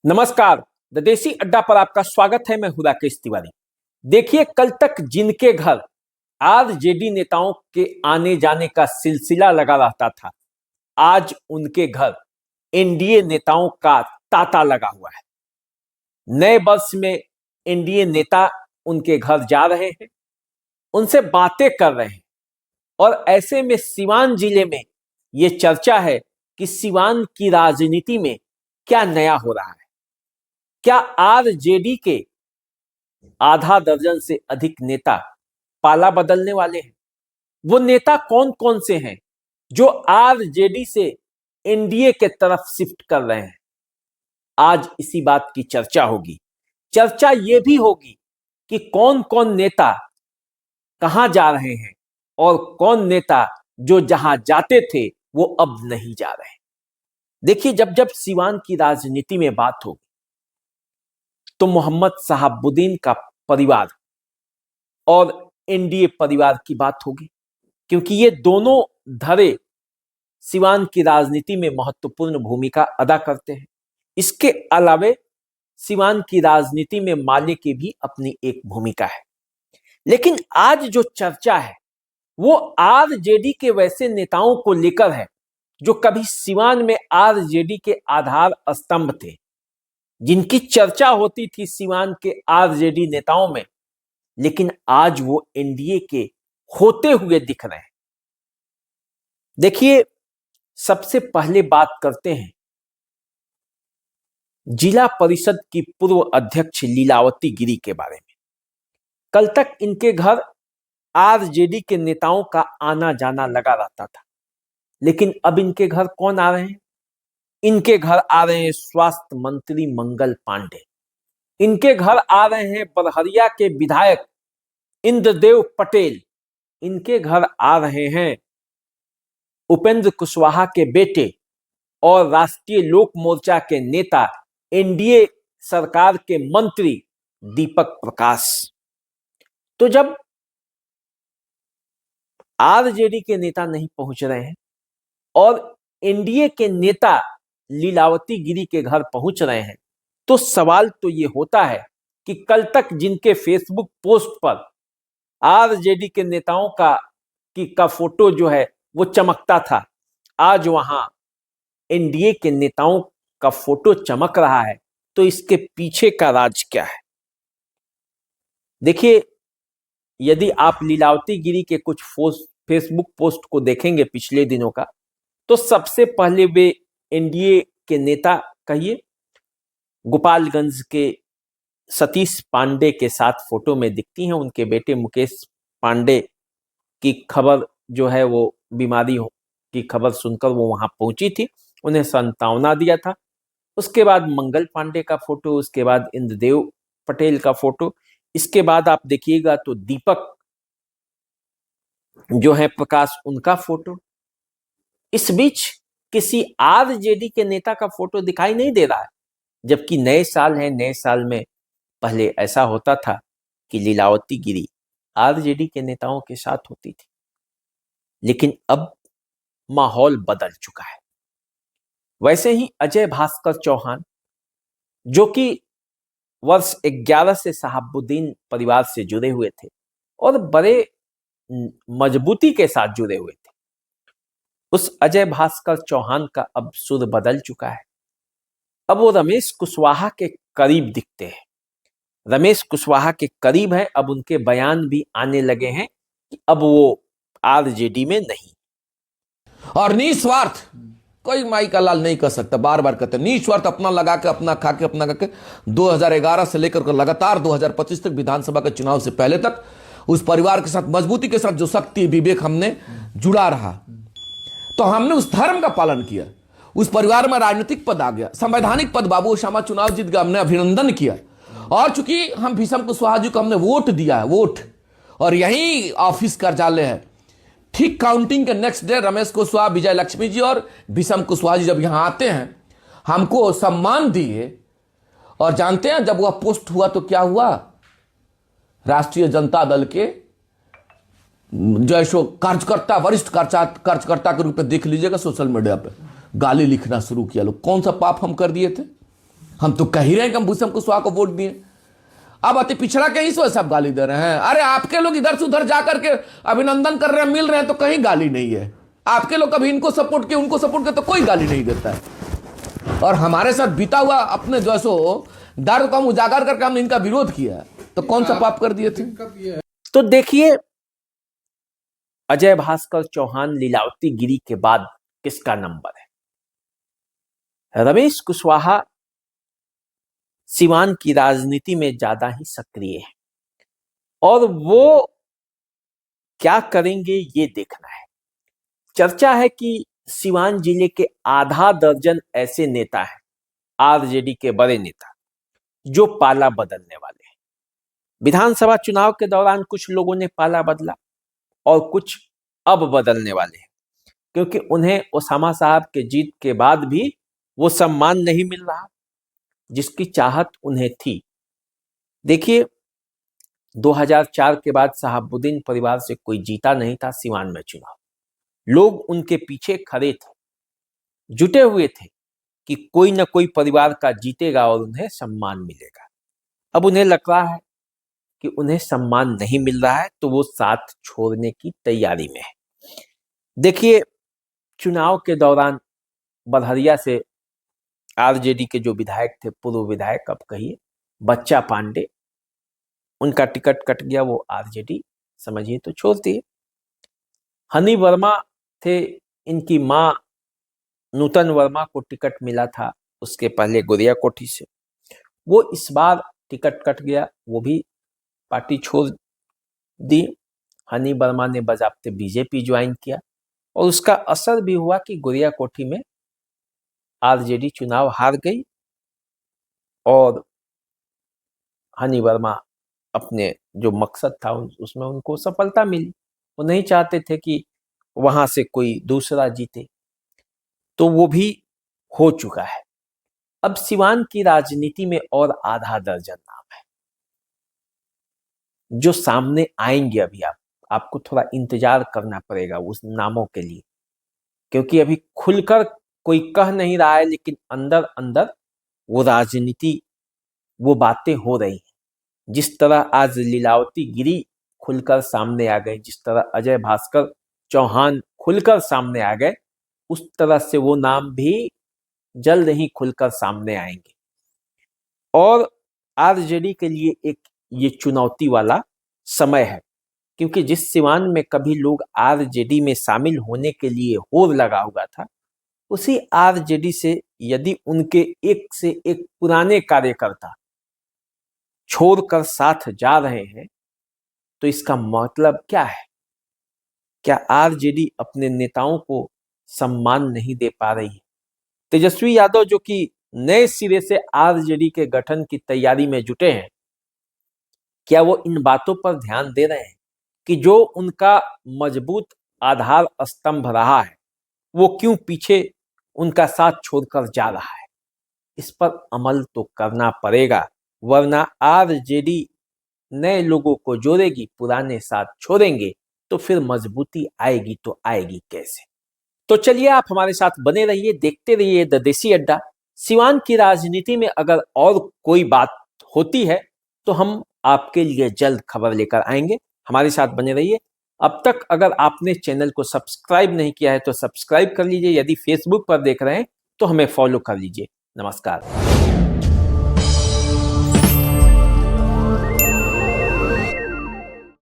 नमस्कार। द देसी अड्डा पर आपका स्वागत है। मैं हूं राकेश तिवारी। देखिए, कल तक जिनके घर आरजेडी नेताओं के आने जाने का सिलसिला लगा रहता था, आज उनके घर एनडीए नेताओं का तांता लगा हुआ है। नए वर्ष में एनडीए नेता उनके घर जा रहे हैं, उनसे बातें कर रहे हैं और ऐसे में सिवान जिले में यह चर्चा है कि सिवान की राजनीति में क्या नया हो रहा है। क्या आरजेडी के आधा दर्जन से अधिक नेता पाला बदलने वाले हैं? वो नेता कौन कौन से हैं जो आरजेडी से एनडीए के तरफ शिफ्ट कर रहे हैं? आज इसी बात की चर्चा होगी। चर्चा ये भी होगी कि कौन कौन नेता कहां जा रहे हैं और कौन नेता जो जहां जाते थे वो अब नहीं जा रहे। देखिए, जब जब सिवान की राजनीति में बात होगी तो मोहम्मद शहाबुद्दीन का परिवार और एनडीए परिवार की बात होगी, क्योंकि ये दोनों धड़े सिवान की राजनीति में महत्वपूर्ण भूमिका अदा करते हैं। इसके अलावे सिवान की राजनीति में माले की भी अपनी एक भूमिका है। लेकिन आज जो चर्चा है वो आरजेडी के वैसे नेताओं को लेकर है जो कभी सिवान में आरजेडी के आधार स्तंभ थे, जिनकी चर्चा होती थी सिवान के आरजेडी नेताओं में, लेकिन आज वो एनडीए के होते हुए दिख रहे हैं। देखिए, सबसे पहले बात करते हैं जिला परिषद की पूर्व अध्यक्ष लीलावती गिरी के बारे में। कल तक इनके घर आरजेडी के नेताओं का आना जाना लगा रहता था, लेकिन अब इनके घर कौन आ रहे हैं? इनके घर आ रहे हैं स्वास्थ्य मंत्री मंगल पांडे। इनके घर आ रहे हैं बरहरिया के विधायक इंद्रदेव पटेल। इनके घर आ रहे हैं उपेंद्र कुशवाहा के बेटे और राष्ट्रीय लोक मोर्चा के नेता, एनडीए सरकार के मंत्री दीपक प्रकाश। तो जब आरजेडी के नेता नहीं पहुंच रहे हैं और एनडीए के नेता लीलावती गिरी के घर पहुंच रहे हैं, तो सवाल तो ये होता है कि कल तक जिनके फेसबुक पोस्ट पर आरजेडी के नेताओं का फोटो जो है वो चमकता था, आज वहां एनडीए के नेताओं का फोटो चमक रहा है। तो इसके पीछे का राज क्या है? देखिए, यदि आप लीलावती गिरी के कुछ फेसबुक पोस्ट को देखेंगे पिछले दिनों का, तो सबसे पहले वे एनडीए के नेता कहिए गोपालगंज के सतीश पांडे के साथ फोटो में दिखती हैं। उनके बेटे मुकेश पांडे की खबर जो है वो बीमारी की खबर सुनकर वो वहां पहुंची थी, उन्हें सांत्वना दिया था। उसके बाद मंगल पांडे का फोटो, उसके बाद इंद्रदेव पटेल का फोटो, इसके बाद आप देखिएगा तो दीपक जो है प्रकाश, उनका फोटो। इस बीच किसी आरजेडी के नेता का फोटो दिखाई नहीं दे रहा है, जबकि नए साल है। नए साल में पहले ऐसा होता था कि लीलावती गिरी आरजेडी के नेताओं के साथ होती थी, लेकिन अब माहौल बदल चुका है। वैसे ही अजय भास्कर चौहान, जो कि वर्ष 11 से शहाबुद्दीन परिवार से जुड़े हुए थे और बड़े मजबूती के साथ जुड़े हुए थे, उस अजय भास्कर चौहान का अब सुर बदल चुका है। अब वो रमेश कुशवाहा के करीब दिखते हैं, रमेश कुशवाहा के करीब है। अब उनके बयान भी आने लगे हैं कि अब वो आरजेडी में नहीं। और निस्वार्थ कोई माई का लाल नहीं कर सकता, बार बार कहते हैं निस्वार्थ, अपना लगा के, अपना खा के, अपना करके 2011 से लेकर लगातार 2025 तक विधानसभा के चुनाव से पहले तक उस परिवार के साथ मजबूती के साथ जो शक्ति विवेक हमने जुड़ा रहा, तो हमने उस धर्म का पालन किया। उस परिवार में राजनीतिक पद आ गया, संवैधानिक पद, बाबू श्यामा चुनाव जीत गया, हमने अभिनंदन किया। और चूंकि हम भीषम कुशवाहा जी को हमने वोट दिया है, वोट, और यही ऑफिस कार्यालय है, ठीक काउंटिंग के नेक्स्ट डे रमेश कुशवाहा, विजय लक्ष्मी जी और भीषम कुशवाहा जी जब यहां आते हैं, हमको सम्मान दिए। और जानते हैं जब वह पोस्ट हुआ तो क्या हुआ? राष्ट्रीय जनता दल के जो कार्यकर्ता, वरिष्ठ कार्यकर्ता के रूप में देख लीजिएगा, सोशल मीडिया पे गाली लिखना शुरू किया। लोग कौन सा पाप हम कर दिए थे? हम तो कह ही रहे हैं कि हम भूषम कुशवाहा को वोट दिए। अब अति पिछड़ा के इस वजह से आप गाली दे रहे हैं। अरे आपके लोग इधर से उधर जाकर के अभिनंदन कर रहे हैं, मिल रहे हैं, तो कहीं गाली नहीं है। आपके लोग कभी इनको सपोर्ट किए उनको सपोर्ट किए तो कोई गाली नहीं देता है। और हमारे साथ बीता हुआ अपने जो सो दर्द को हम उजागर करके हमने इनका विरोध किया, तो कौन सा पाप कर दिए थे? तो देखिए, अजय भास्कर चौहान लीलावती गिरी के बाद किसका नंबर है? रमेश कुशवाहा सिवान की राजनीति में ज्यादा ही सक्रिय है और वो क्या करेंगे ये देखना है। चर्चा है कि सिवान जिले के आधा दर्जन ऐसे नेता हैं, आरजेडी के बड़े नेता, जो पाला बदलने वाले हैं। विधानसभा चुनाव के दौरान कुछ लोगों ने पाला बदला और कुछ अब बदलने वाले हैं, क्योंकि उन्हें ओसामा साहब के जीत के बाद भी वो सम्मान नहीं मिल रहा जिसकी चाहत उन्हें थी। देखिए, 2004 के बाद शहाबुद्दीन परिवार से कोई जीता नहीं था सिवान में चुनाव। लोग उनके पीछे खड़े थे, जुटे हुए थे कि कोई न कोई परिवार का जीतेगा और उन्हें सम्मान मिलेगा। अब उन्हें लग रहा है कि उन्हें सम्मान नहीं मिल रहा है, तो वो साथ छोड़ने की तैयारी में है। देखिए, चुनाव के दौरान बड़हरिया से आरजेडी के जो विधायक थे, पूर्व विधायक, अब कहिए बच्चा पांडे, उनका टिकट कट गया, वो आरजेडी समझिए तो छोड़ दिए। हनी वर्मा थे, इनकी मां नूतन वर्मा को टिकट मिला था उसके पहले गोरिया कोठी से, वो इस बार टिकट कट गया, वो भी पार्टी छोड़ दी। हनी वर्मा ने बजाबते बीजेपी ज्वाइन किया और उसका असर भी हुआ कि गोरिया कोठी में आरजेडी चुनाव हार गई और हनी वर्मा अपने जो मकसद था उसमें उनको सफलता मिली। वो नहीं चाहते थे कि वहां से कोई दूसरा जीते, तो वो भी हो चुका है। अब सिवान की राजनीति में और आधा दर्जन नाम है जो सामने आएंगे। अभी आपको थोड़ा इंतजार करना पड़ेगा उस नामों के लिए, क्योंकि अभी खुलकर कोई कह नहीं रहा है, लेकिन अंदर अंदर वो राजनीति, वो बातें हो रही हैं। जिस तरह आज लीलावती गिरी खुलकर सामने आ गए, जिस तरह अजय भास्कर चौहान खुलकर सामने आ गए, उस तरह से वो नाम भी जल्द ही खुलकर सामने आएंगे। और आरजेडी के लिए एक ये चुनौती वाला समय है, क्योंकि जिस सिवान में कभी लोग आरजेडी में शामिल होने के लिए होड़ लगा हुआ था, उसी आरजेडी से यदि उनके एक से एक पुराने कार्यकर्ता छोड़कर साथ जा रहे हैं, तो इसका मतलब क्या है? क्या आरजेडी अपने नेताओं को सम्मान नहीं दे पा रही है? तेजस्वी यादव जो कि नए सिरे से आरजेडी के गठन की तैयारी में जुटे हैं, क्या वो इन बातों पर ध्यान दे रहे हैं कि जो उनका मजबूत आधार स्तंभ रहा है, वो क्यों पीछे उनका साथ छोड़कर जा रहा है? इस पर अमल तो करना पड़ेगा, वरना आरजेडी नए लोगों को जोड़ेगी, पुराने साथ छोड़ेंगे, तो फिर मजबूती आएगी तो आएगी कैसे? तो चलिए, आप हमारे साथ बने रहिए, देखते रहिए द देसी अड्डा। सिवान की राजनीति में अगर और कोई बात होती है तो हम आपके लिए जल्द खबर लेकर आएंगे। हमारे साथ बने रहिए। अब तक अगर आपने चैनल को सब्सक्राइब नहीं किया है तो सब्सक्राइब कर लीजिए। यदि फेसबुक पर देख रहे हैं तो हमें फॉलो कर लीजिए। नमस्कार।